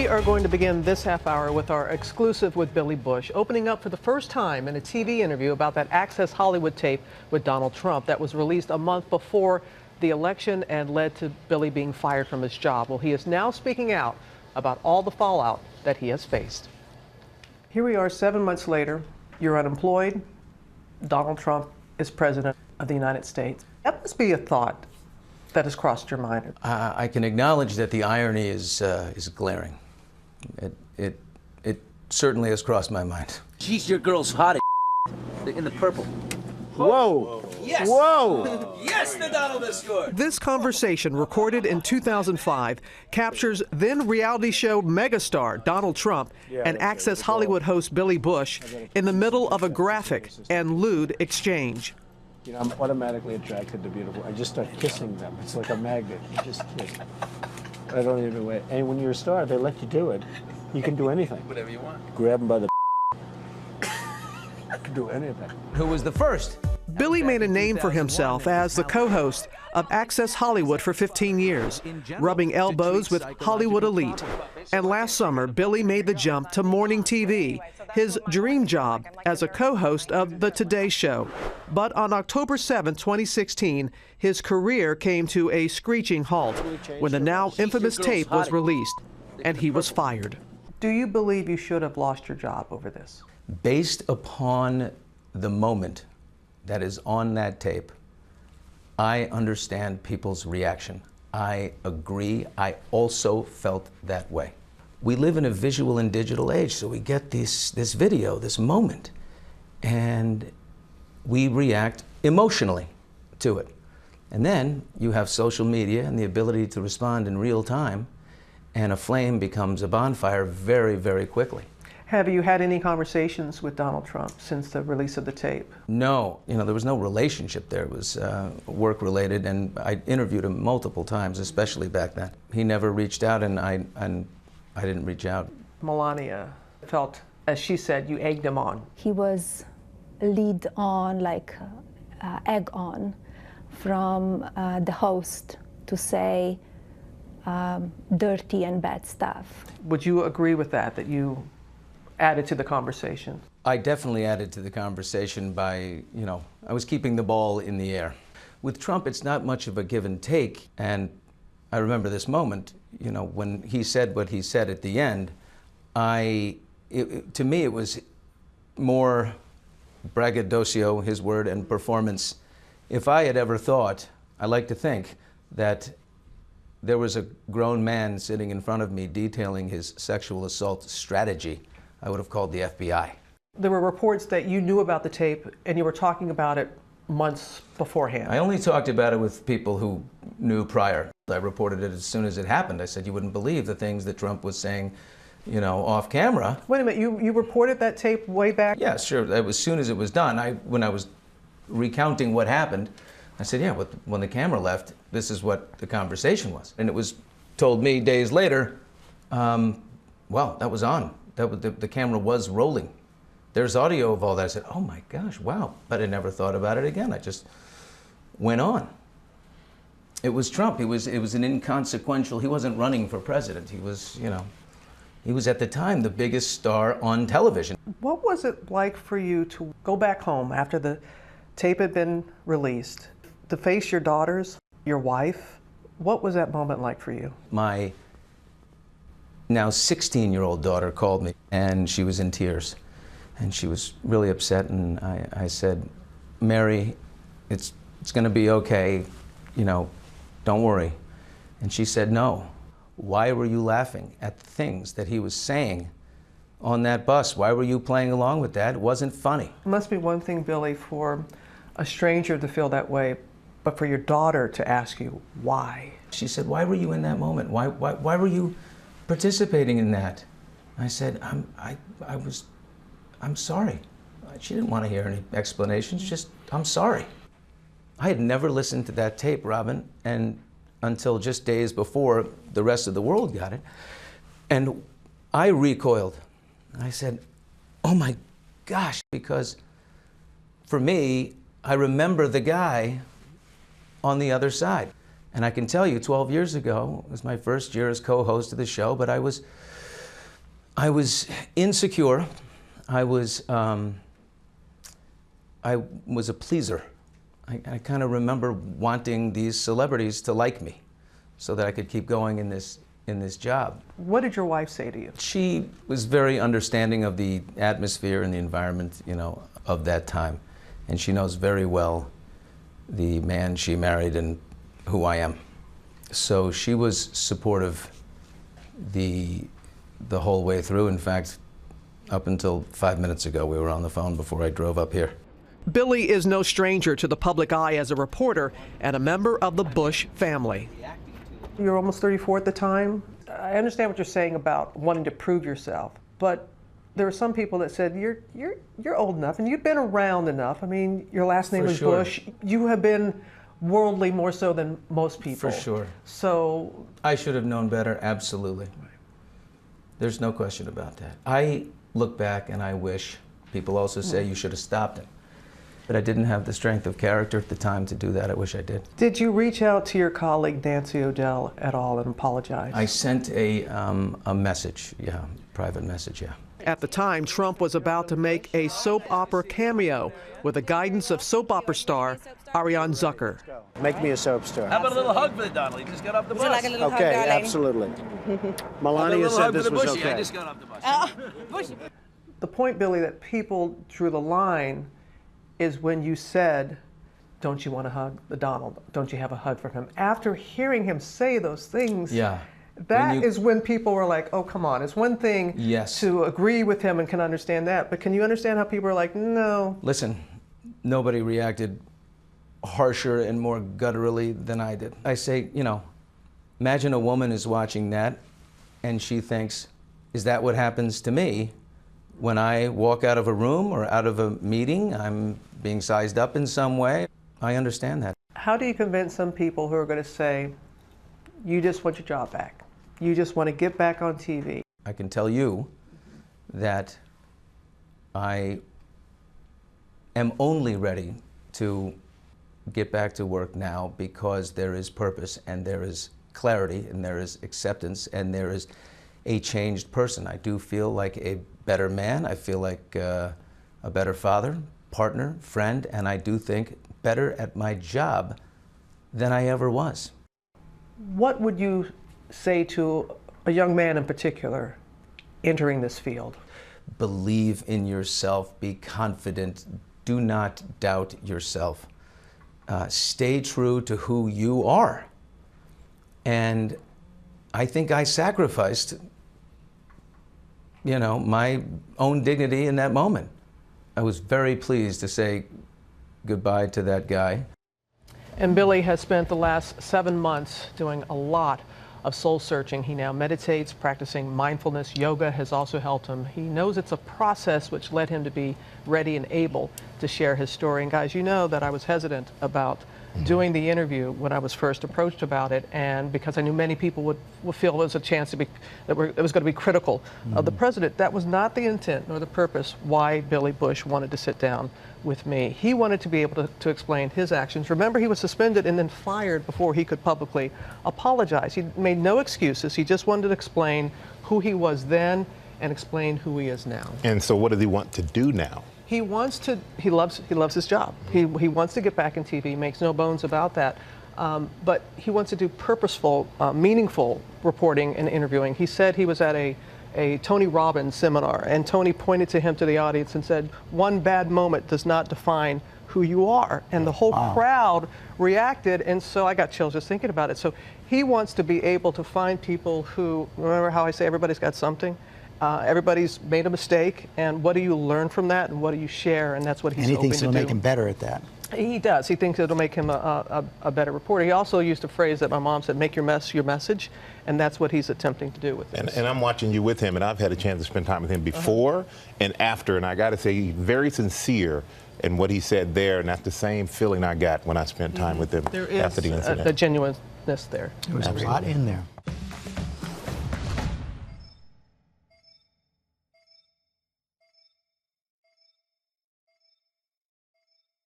are going to begin this half hour with our exclusive with Billy Bush, opening up for the first time in a TV interview about that Access Hollywood tape with Donald Trump that was released a month before the election and led to Billy being fired from his job. Well, he is now speaking out about all the fallout that he has faced. Here we are 7 months later. You're unemployed. Donald Trump is president of the United States. That must be a thought that has crossed your mind. I can acknowledge that the irony is glaring. It certainly has crossed my mind. Geez, your girl's hot as in the purple. Whoa! Yes! Whoa! Yes, the Donald has scored! This conversation, recorded in 2005, captures then reality show megastar Donald Trump and Access Hollywood host Billy Bush in the middle of a graphic and lewd exchange. You know, I'm automatically attracted to beautiful. I just start kissing them. It's like a magnet. You just kiss. I don't even wait. And when you're a star, they let you do it. You can do anything. Whatever you want. Grab them by the I can do anything. Who was the first? Billy made a name for himself as the co-host of Access Hollywood for 15 years, rubbing elbows with Hollywood elite. And last summer, Billy made the jump to morning TV, his dream job as a co-host of The Today Show. But on October 7, 2016, his career came to a screeching halt when the now infamous tape was released, and he was fired. Do you believe you should have lost your job over this? Based upon the moment that is on that tape, I understand people's reaction. I agree. I also felt that way. We live in a visual and digital age, so we get this video, this moment, and we react emotionally to it. And then you have social media and the ability to respond in real time, and a flame becomes a bonfire very, very quickly. Have you had any conversations with Donald Trump since the release of the tape? No, there was no relationship there. It was work related, and I interviewed him multiple times, especially back then. He never reached out, and I didn't reach out. Melania felt, as she said, you egged him on. He was lead on, like egg on, from the host to say dirty and bad stuff. Would you agree with that you added to the conversation? I definitely added to the conversation by, I was keeping the ball in the air. With Trump, it's not much of a give and take, and I remember this moment, when he said what he said at the end, to me it was more braggadocio, his word, and performance. If I had ever thought, I like to think, that there was a grown man sitting in front of me detailing his sexual assault strategy, I would have called the FBI. There were reports that you knew about the tape and you were talking about it months beforehand. I only talked about it with people who knew prior. I reported it as soon as it happened. I said, you wouldn't believe the things that Trump was saying, off camera. Wait a minute, you reported that tape way back? Yeah, sure. As soon as it was done, when I was recounting what happened, I said, yeah, when the camera left, this is what the conversation was. And it was told me days later, well, that was on. The camera was rolling. There's audio of all that. I said, oh my gosh, wow. But I never thought about it again. I just went on. It was Trump. It was an inconsequential, he wasn't running for president. He was, he was at the time the biggest star on television. What was it like for you to go back home after the tape had been released, to face your daughters, your wife? What was that moment like for you? My now 16-year-old daughter called me, and she was in tears. And she was really upset, and I said, Mary, it's going to be okay, don't worry. And she said, no. Why were you laughing at the things that he was saying on that bus? Why were you playing along with that? It wasn't funny. It must be one thing, Billy, for a stranger to feel that way, but for your daughter to ask you why. She said, why were you in that moment? Why were you participating in that? I said, I'm sorry. She didn't want to hear any explanations, just, I'm sorry. I had never listened to that tape, Robin, and until just days before the rest of the world got it. And I recoiled. I said, oh my gosh, because for me, I remember the guy on the other side. And I can tell you, 12 years ago, it was my first year as co-host of the show, but I was I was insecure. I was a pleaser. I kind of remember wanting these celebrities to like me so that I could keep going in this job. What did your wife say to you? She was very understanding of the atmosphere and the environment, you know, of that time. And she knows very well the man she married and who I am. So she was supportive the whole way through. In fact, up until 5 minutes ago, we were on the phone before I drove up here. Billy is no stranger to the public eye as a reporter and a member of the Bush family. You're almost 34 at the time. I understand what you're saying about wanting to prove yourself, but there are some people that said you're old enough and you've been around enough. I mean, your last name For is sure. Bush. You have been worldly more so than most people. For sure. So I should have known better, absolutely. There's no question about that. I look back and I wish, people also say you should have stopped him. But I didn't have the strength of character at the time to do that. I wish I did. did you reach out to your colleague Nancy O'Dell at all and apologize? I sent a message, yeah, private message, yeah. At the time, Trump was about to make a soap opera cameo with the guidance of soap opera star Ariane Zucker. Make me a soap star. How about a little hug for the Donald? He just got off the bus. Like a little hug, Okay, darling? absolutely. How about a Melania little said hug for this the was Bushy? I okay. just got off the bus. The point, Billy, that people drew the line is when you said, don't you want to hug the Donald? Don't you have a hug for him? After hearing him say those things, Yeah. that is when people were like, oh, come on. It's one thing Yes. to agree with him and can understand that, but can you understand how people are like, no? Listen, nobody reacted harsher and more gutturally than I did. I say, you know, imagine a woman is watching that and she thinks, is that what happens to me when I walk out of a room or out of a meeting? I'm being sized up in some way. I understand that. How do you convince some people who are going to say, you just want your job back? You just want to get back on TV? I can tell you that I am only ready to get back to work now because there is purpose and there is clarity and there is acceptance and there is a changed person. I do feel like a better man. I feel like a better father, partner, friend, and I do think better at my job than I ever was. What would you say to a young man in particular entering this field? Believe in yourself, be confident, do not doubt yourself. Stay true to who you are. And I think I sacrificed, you know, my own dignity in that moment. I was very pleased to say goodbye to that guy. And Billy has spent the last 7 months doing a lot of soul searching. He now meditates, practicing mindfulness. Yoga has also helped him. He knows it's a process which led him to be ready and able to share his story. And guys, you know that I was hesitant about doing the interview when I was first approached about it, and because I knew many people would feel there was a chance to be that it was going to be critical of the president. That was not the intent nor the purpose why Billy Bush wanted to sit down with me. He wanted to be able to explain his actions. Remember, he was suspended and then fired before he could publicly apologize. He made no excuses. He just wanted to explain who he was then and explain who he is now. And so what does he want to do now? He wants to. He loves his job. He wants to get back in TV. He makes no bones about that. But he wants to do purposeful, meaningful reporting and interviewing. He said he was at a Tony Robbins seminar, and Tony pointed to him to the audience and said, "One bad moment does not define who you are." And the whole crowd reacted, and so I got chills just thinking about it. So he wants to be able to find people who, remember how I say everybody's got something? Everybody's made a mistake, and what do you learn from that, and what do you share? And that's what he's hoping to do. And he thinks it'll make him better at that. He does. He thinks it'll make him a better reporter. He also used a phrase that my mom said, "Make your mess your message," and that's what he's attempting to do with this. And I'm watching you with him, and I've had a chance to spend time with him before and after, and I got to say, he's very sincere in what he said there, and that's the same feeling I got when I spent time with him There after the is incident. a genuineness there. There was a lot in there.